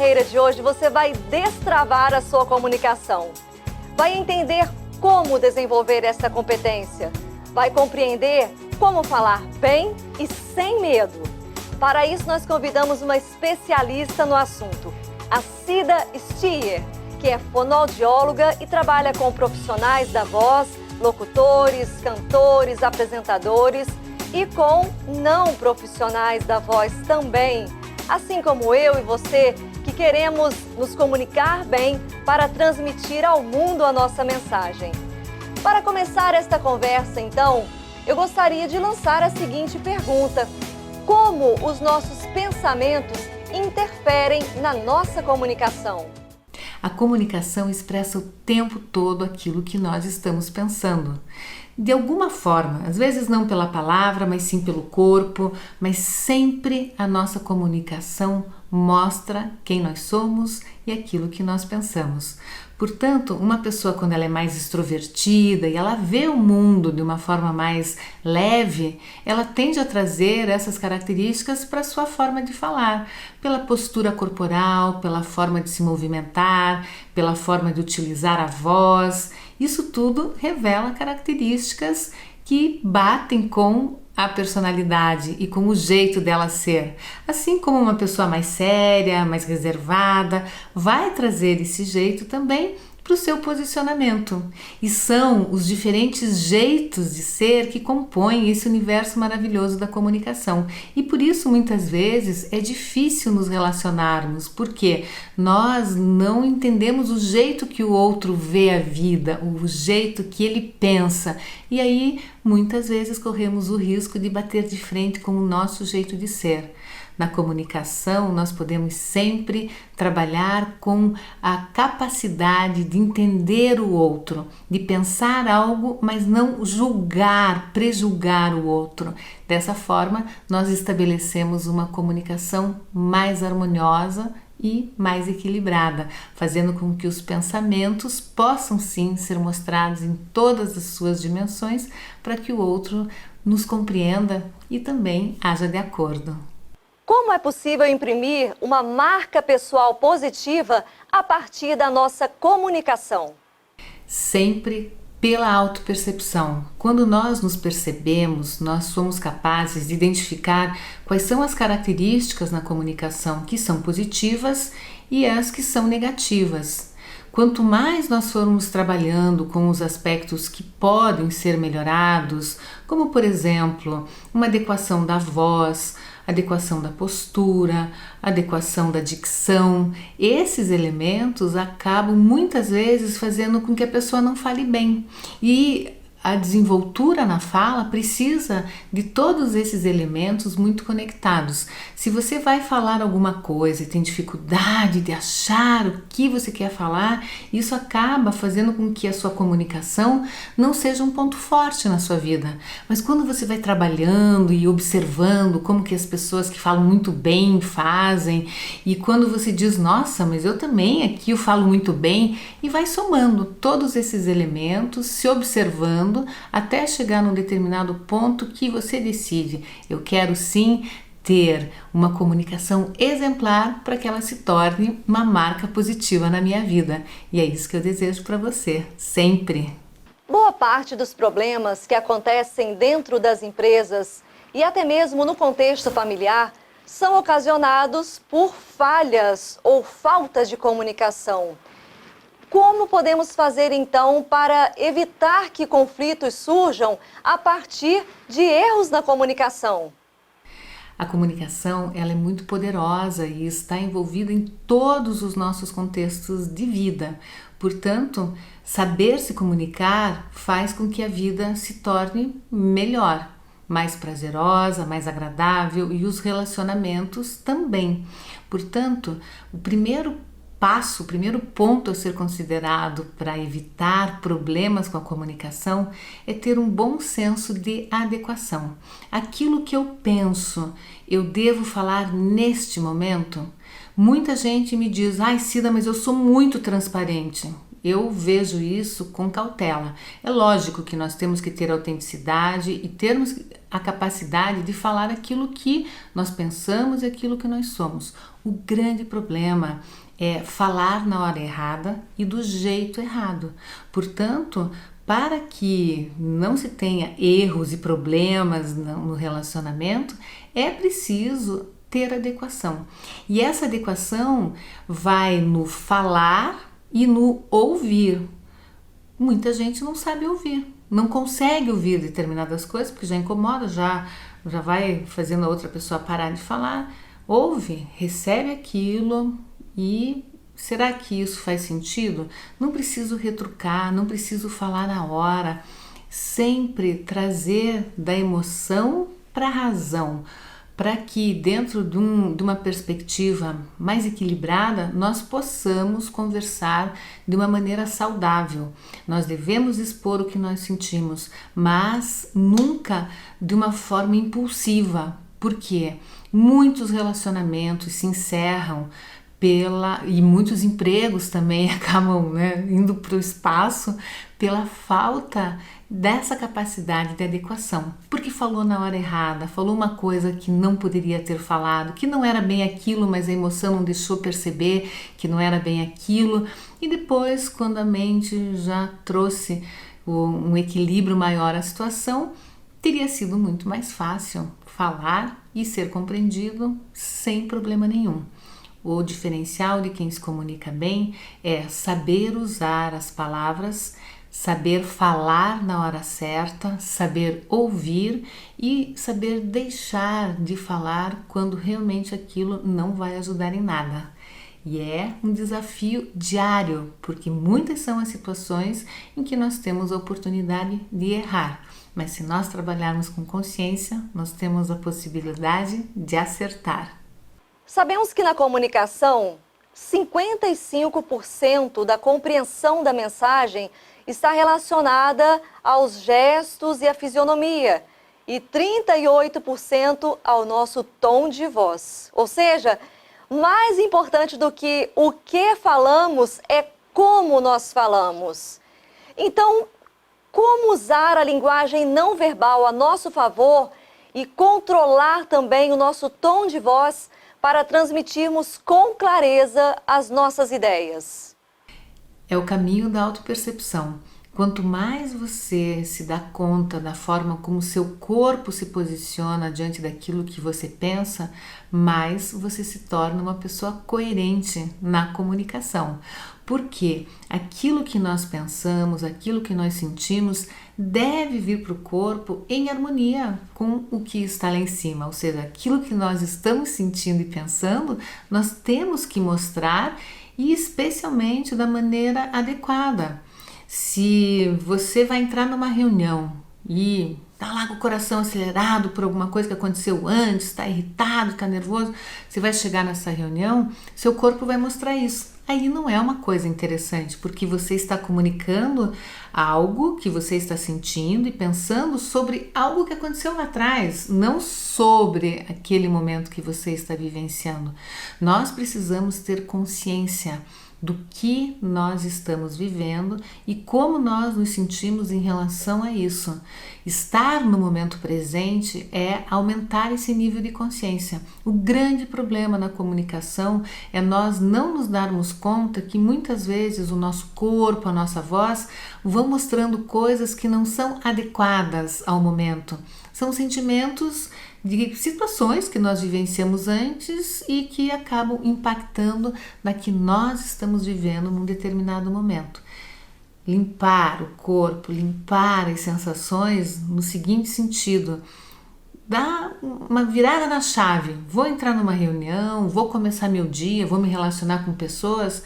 carreira de hoje você vai destravar a sua comunicação. Vai entender como desenvolver essa competência. Vai compreender como falar bem e sem medo. Para isso, nós convidamos uma especialista no assunto, a Cida Stier, que é fonoaudióloga e trabalha com profissionais da voz, locutores, cantores, apresentadores e com não profissionais da voz também, assim como eu e você, que queremos nos comunicar bem para transmitir ao mundo a nossa mensagem. Para começar esta conversa, então, eu gostaria de lançar a seguinte pergunta: como os nossos pensamentos interferem na nossa comunicação? A comunicação expressa o tempo todo aquilo que nós estamos pensando. De alguma forma, às vezes não pela palavra, mas sim pelo corpo, mas sempre a nossa comunicação mostra quem nós somos e aquilo que nós pensamos. Portanto, uma pessoa, quando ela é mais extrovertida e ela vê o mundo de uma forma mais leve, ela tende a trazer essas características para a sua forma de falar, pela postura corporal, pela forma de se movimentar, pela forma de utilizar a voz. Isso tudo revela características que batem com a personalidade e com o jeito dela ser. Assim como uma pessoa mais séria, mais reservada, vai trazer esse jeito também para o seu posicionamento. E são os diferentes jeitos de ser que compõem esse universo maravilhoso da comunicação. E por isso, muitas vezes, é difícil nos relacionarmos, porque nós não entendemos o jeito que o outro vê a vida, o jeito que ele pensa. E aí, muitas vezes, corremos o risco de bater de frente com o nosso jeito de ser. Na comunicação, nós podemos sempre trabalhar com a capacidade de entender o outro, de pensar algo, mas não julgar, prejulgar o outro. Dessa forma, nós estabelecemos uma comunicação mais harmoniosa e mais equilibrada, fazendo com que os pensamentos possam sim ser mostrados em todas as suas dimensões para que o outro nos compreenda e também haja de acordo. Como é possível imprimir uma marca pessoal positiva a partir da nossa comunicação? Sempre pela autopercepção. Quando nós nos percebemos, nós somos capazes de identificar quais são as características na comunicação que são positivas e as que são negativas. Quanto mais nós formos trabalhando com os aspectos que podem ser melhorados, como por exemplo, uma adequação da voz, adequação da postura, adequação da dicção, esses elementos acabam muitas vezes fazendo com que a pessoa não fale bem. E a desenvoltura na fala precisa de todos esses elementos muito conectados. Se você vai falar alguma coisa e tem dificuldade de achar o que você quer falar, isso acaba fazendo com que a sua comunicação não seja um ponto forte na sua vida. Mas quando você vai trabalhando e observando como que as pessoas que falam muito bem fazem, e quando você diz, nossa, mas eu também aqui eu falo muito bem, e vai somando todos esses elementos, se observando, até chegar num determinado ponto que você decide, eu quero sim ter uma comunicação exemplar para que ela se torne uma marca positiva na minha vida. E é isso que eu desejo para você, sempre. Boa parte dos problemas que acontecem dentro das empresas e até mesmo no contexto familiar são ocasionados por falhas ou faltas de comunicação. Como podemos fazer, então, para evitar que conflitos surjam a partir de erros na comunicação? A comunicação, ela é muito poderosa e está envolvida em todos os nossos contextos de vida. Portanto, saber se comunicar faz com que a vida se torne melhor, mais prazerosa, mais agradável, e os relacionamentos também. Portanto, o primeiro ponto a ser considerado para evitar problemas com a comunicação é ter um bom senso de adequação. Aquilo que eu penso, eu devo falar neste momento? Muita gente me diz, ai Cida, mas eu sou muito transparente. eu vejo isso com cautela. É lógico que nós temos que ter autenticidade e termos a capacidade de falar aquilo que nós pensamos e aquilo que nós somos. O grande problema é falar na hora errada e do jeito errado. Portanto, para que não se tenha erros e problemas no relacionamento, é preciso ter adequação. E essa adequação vai no falar e no ouvir. Muita gente não sabe ouvir, não consegue ouvir determinadas coisas porque já incomoda, já vai fazendo a outra pessoa parar de falar. Ouve, recebe aquilo e será que isso faz sentido? Não preciso retrucar, não preciso falar na hora. Sempre trazer da emoção para a razão, para que dentro de uma perspectiva mais equilibrada nós possamos conversar de uma maneira saudável. Nós devemos expor o que nós sentimos, mas nunca de uma forma impulsiva, porque muitos relacionamentos se encerram e muitos empregos também acabam, indo para o espaço pela falta dessa capacidade de adequação, porque falou na hora errada, falou uma coisa que não poderia ter falado, que não era bem aquilo, mas a emoção não deixou perceber que não era bem aquilo, e depois, quando a mente já trouxe um equilíbrio maior à situação, teria sido muito mais fácil falar e ser compreendido sem problema nenhum. O diferencial de quem se comunica bem é saber usar as palavras, saber falar na hora certa, saber ouvir e saber deixar de falar quando realmente aquilo não vai ajudar em nada. E é um desafio diário, porque muitas são as situações em que nós temos a oportunidade de errar. Mas se nós trabalharmos com consciência, nós temos a possibilidade de acertar. Sabemos que na comunicação, 55% da compreensão da mensagem está relacionada aos gestos e à fisionomia e 38% ao nosso tom de voz. Ou seja, mais importante do que o que falamos é como nós falamos. Então, como usar a linguagem não verbal a nosso favor e controlar também o nosso tom de voz para transmitirmos com clareza as nossas ideias? É o caminho da autopercepção. Quanto mais você se dá conta da forma como seu corpo se posiciona diante daquilo que você pensa, mais você se torna uma pessoa coerente na comunicação. Porque aquilo que nós pensamos, aquilo que nós sentimos, deve vir para o corpo em harmonia com o que está lá em cima. Ou seja, aquilo que nós estamos sentindo e pensando, nós temos que mostrar, e especialmente da maneira adequada. Se você vai entrar numa reunião e está lá com o coração acelerado por alguma coisa que aconteceu antes, está irritado, está nervoso, você vai chegar nessa reunião, seu corpo vai mostrar isso. Aí não é uma coisa interessante, porque você está comunicando algo que você está sentindo e pensando sobre algo que aconteceu lá atrás, não sobre aquele momento que você está vivenciando. Nós precisamos ter consciência do que nós estamos vivendo e como nós nos sentimos em relação a isso. Estar no momento presente é aumentar esse nível de consciência. O grande problema na comunicação é nós não nos darmos conta que muitas vezes o nosso corpo, a nossa voz vão mostrando coisas que não são adequadas ao momento. São sentimentos de situações que nós vivenciamos antes e que acabam impactando na que nós estamos vivendo num determinado momento. Limpar o corpo, limpar as sensações no seguinte sentido: dá uma virada na chave. Vou entrar numa reunião, vou começar meu dia, vou me relacionar com pessoas.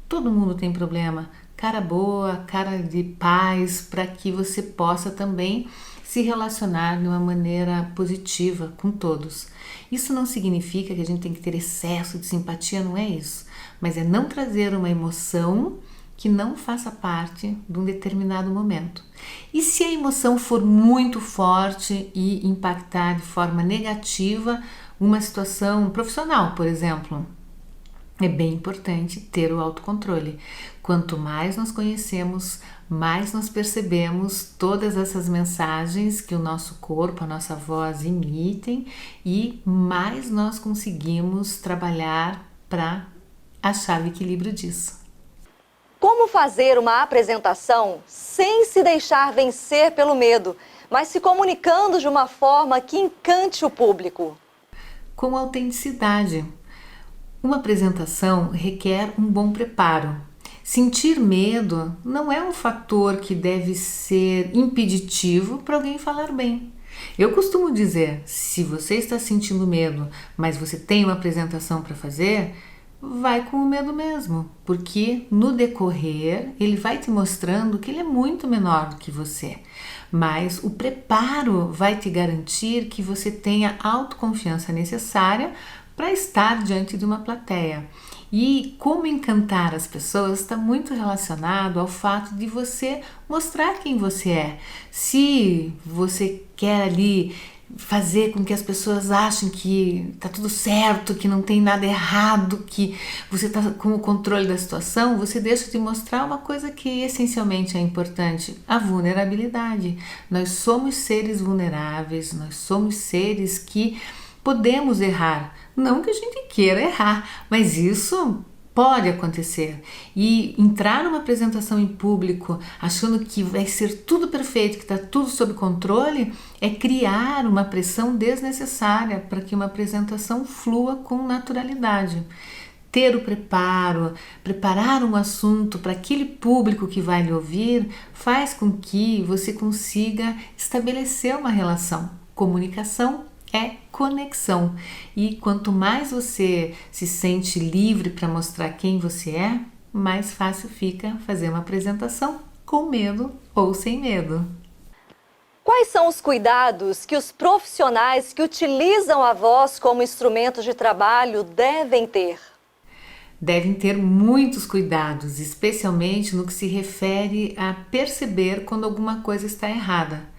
Todo mundo tem problema. Cara boa, cara de paz, para que você possa também se relacionar de uma maneira positiva com todos. Isso não significa que a gente tem que ter excesso de simpatia, não é isso. Mas é não trazer uma emoção que não faça parte de um determinado momento. E se a emoção for muito forte e impactar de forma negativa uma situação profissional, por exemplo, É bem importante ter o autocontrole. Quanto mais nós conhecemos, mais nós percebemos todas essas mensagens que o nosso corpo, a nossa voz emitem e mais nós conseguimos trabalhar para achar o equilíbrio disso. Como fazer uma apresentação sem se deixar vencer pelo medo, mas se comunicando de uma forma que encante o público? Com autenticidade. Uma apresentação requer um bom preparo. Sentir medo não é um fator que deve ser impeditivo para alguém falar bem. Eu costumo dizer, se você está sentindo medo, mas você tem uma apresentação para fazer, vai com o medo mesmo, porque no decorrer ele vai te mostrando que ele é muito menor do que você. Mas o preparo vai te garantir que você tenha a autoconfiança necessária para estar diante de uma plateia. E como encantar as pessoas está muito relacionado ao fato de você mostrar quem você é. Se você quer ali fazer com que as pessoas achem que está tudo certo, que não tem nada errado, que você está com o controle da situação, você deixa de mostrar uma coisa que essencialmente é importante, a vulnerabilidade. Nós somos seres vulneráveis, nós somos seres que podemos errar. Não que a gente queira errar, mas isso pode acontecer. E entrar numa apresentação em público achando que vai ser tudo perfeito, que está tudo sob controle, é criar uma pressão desnecessária para que uma apresentação flua com naturalidade. Ter o preparo, preparar um assunto para aquele público que vai lhe ouvir, faz com que você consiga estabelecer uma relação. Comunicação é conexão. E quanto mais você se sente livre para mostrar quem você é, mais fácil fica fazer uma apresentação com medo ou sem medo. Quais são os cuidados que os profissionais que utilizam a voz como instrumento de trabalho devem ter? Devem ter muitos cuidados, especialmente no que se refere a perceber quando alguma coisa está errada.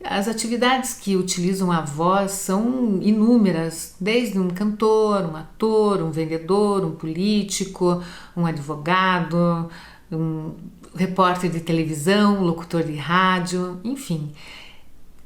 As atividades que utilizam a voz são inúmeras, desde um cantor, um ator, um vendedor, um político, um advogado, um repórter de televisão, um locutor de rádio, enfim.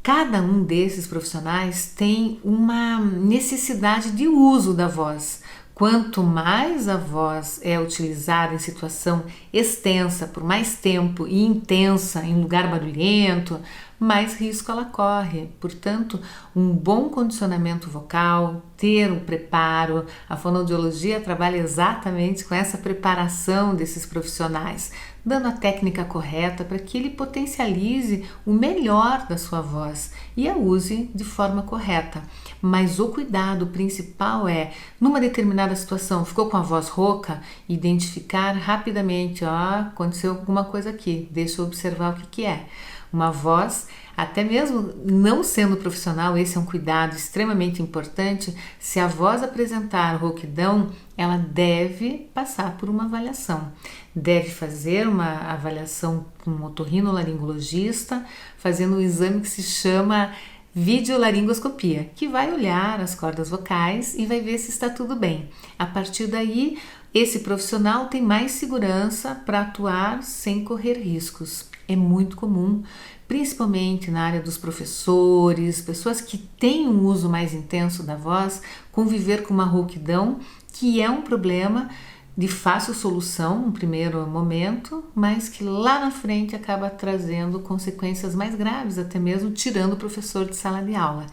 Cada um desses profissionais tem uma necessidade de uso da voz. Quanto mais a voz é utilizada em situação extensa, por mais tempo e intensa, em lugar barulhento, mais risco ela corre. Portanto, um bom condicionamento vocal, ter um preparo, a fonoaudiologia trabalha exatamente com essa preparação desses profissionais, dando a técnica correta para que ele potencialize o melhor da sua voz e a use de forma correta. Mas o cuidado principal é, numa determinada situação, ficou com a voz rouca, identificar rapidamente, aconteceu alguma coisa aqui, deixa eu observar o que é. Uma voz, até mesmo não sendo profissional, esse é um cuidado extremamente importante. Se a voz apresentar rouquidão, ela deve passar por uma avaliação. Deve fazer uma avaliação com um otorrinolaringologista, fazendo um exame que se chama videolaringoscopia, que vai olhar as cordas vocais e vai ver se está tudo bem. A partir daí, esse profissional tem mais segurança para atuar sem correr riscos. É muito comum, principalmente na área dos professores, pessoas que têm um uso mais intenso da voz, conviver com uma rouquidão, que é um problema de fácil solução no primeiro momento, mas que lá na frente acaba trazendo consequências mais graves, até mesmo tirando o professor de sala de aula.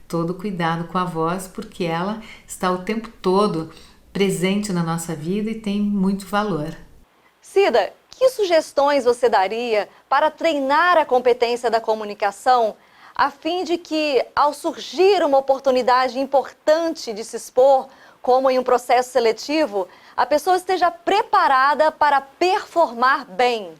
Todo cuidado com a voz, porque ela está o tempo todo presente na nossa vida e tem muito valor. Cida, que sugestões você daria para treinar a competência da comunicação, a fim de que, ao surgir uma oportunidade importante de se expor, como em um processo seletivo, a pessoa esteja preparada para performar bem?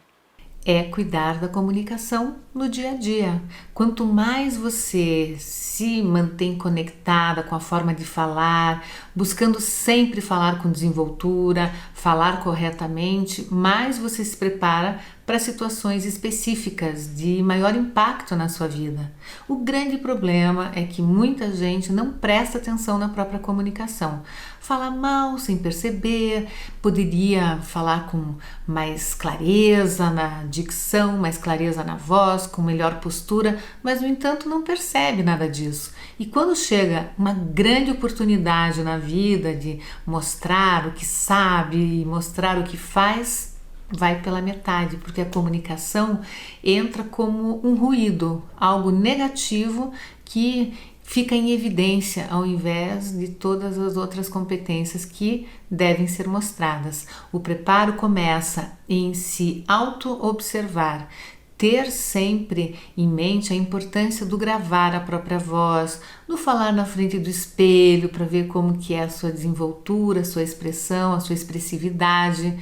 É cuidar da comunicação no dia a dia. Quanto mais você se mantém conectada com a forma de falar, buscando sempre falar com desenvoltura, falar corretamente, mais você se prepara para situações específicas de maior impacto na sua vida. O grande problema é que muita gente não presta atenção na própria comunicação. Fala mal sem perceber, poderia falar com mais clareza na dicção, mais clareza na voz, com melhor postura, mas no entanto não percebe nada disso. E quando chega uma grande oportunidade na vida de mostrar o que sabe e mostrar o que faz, vai pela metade, porque a comunicação entra como um ruído, algo negativo que fica em evidência ao invés de todas as outras competências que devem ser mostradas. O preparo começa em se auto-observar, ter sempre em mente a importância do gravar a própria voz, do falar na frente do espelho para ver como que é a sua desenvoltura, a sua expressão, a sua expressividade.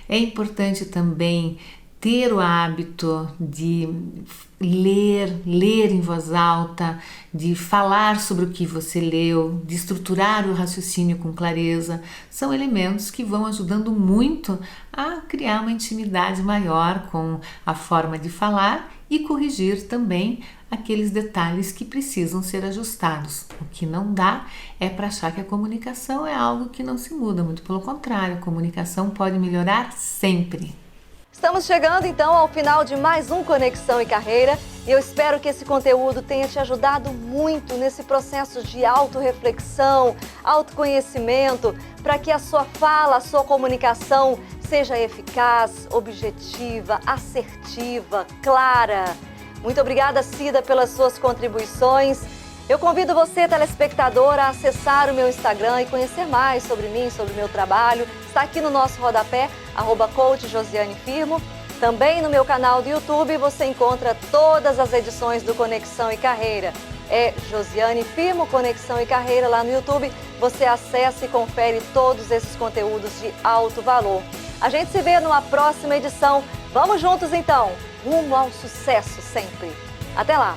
É importante também ter o hábito de ler em voz alta, de falar sobre o que você leu, de estruturar o raciocínio com clareza. São elementos que vão ajudando muito a criar uma intimidade maior com a forma de falar e corrigir também aqueles detalhes que precisam ser ajustados. O que não dá é para achar que a comunicação é algo que não se muda, muito pelo contrário, a comunicação pode melhorar sempre. Estamos chegando então ao final de mais um Conexão e Carreira e eu espero que esse conteúdo tenha te ajudado muito nesse processo de autorreflexão, autoconhecimento, para que a sua fala, a sua comunicação seja eficaz, objetiva, assertiva, clara. Muito obrigada, Cida, pelas suas contribuições. Eu convido você, telespectador, a acessar o meu Instagram e conhecer mais sobre mim, sobre o meu trabalho. Está aqui no nosso rodapé, @coachjosianefirmo. Também no meu canal do YouTube você encontra todas as edições do Conexão e Carreira. É Josiane Firmo, Conexão e Carreira lá no YouTube. Você acessa e confere todos esses conteúdos de alto valor. A gente se vê numa próxima edição. Vamos juntos então, rumo ao sucesso sempre. Até lá!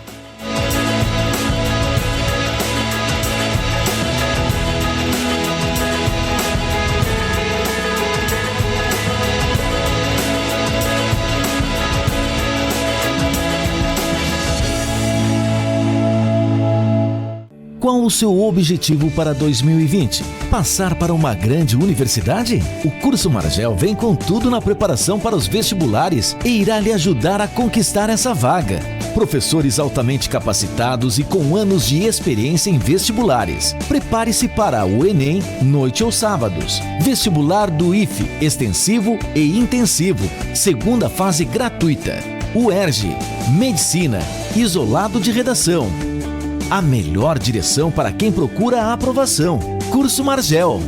Qual o seu objetivo para 2020? Passar para uma grande universidade? O Curso Margel vem com tudo na preparação para os vestibulares e irá lhe ajudar a conquistar essa vaga. Professores altamente capacitados e com anos de experiência em vestibulares. Prepare-se para o Enem, noite ou sábados. Vestibular do IFE, extensivo e intensivo. Segunda fase gratuita. UERJ, Medicina, isolado de redação. A melhor direção para quem procura a aprovação. Curso Margel.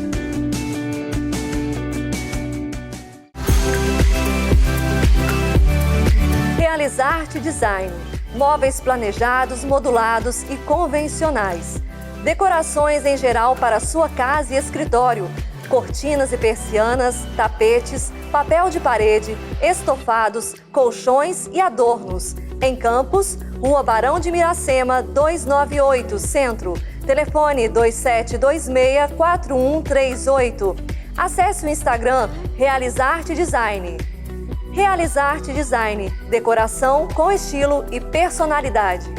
Realizarte Design. Móveis planejados, modulados e convencionais. Decorações em geral para sua casa e escritório. Cortinas e persianas, tapetes, papel de parede, estofados, colchões e adornos. Em Campos, Rua Barão de Miracema, 298, Centro. Telefone 2726-4138. Acesse o Instagram Realizarte Design. Realizarte Design, decoração com estilo e personalidade.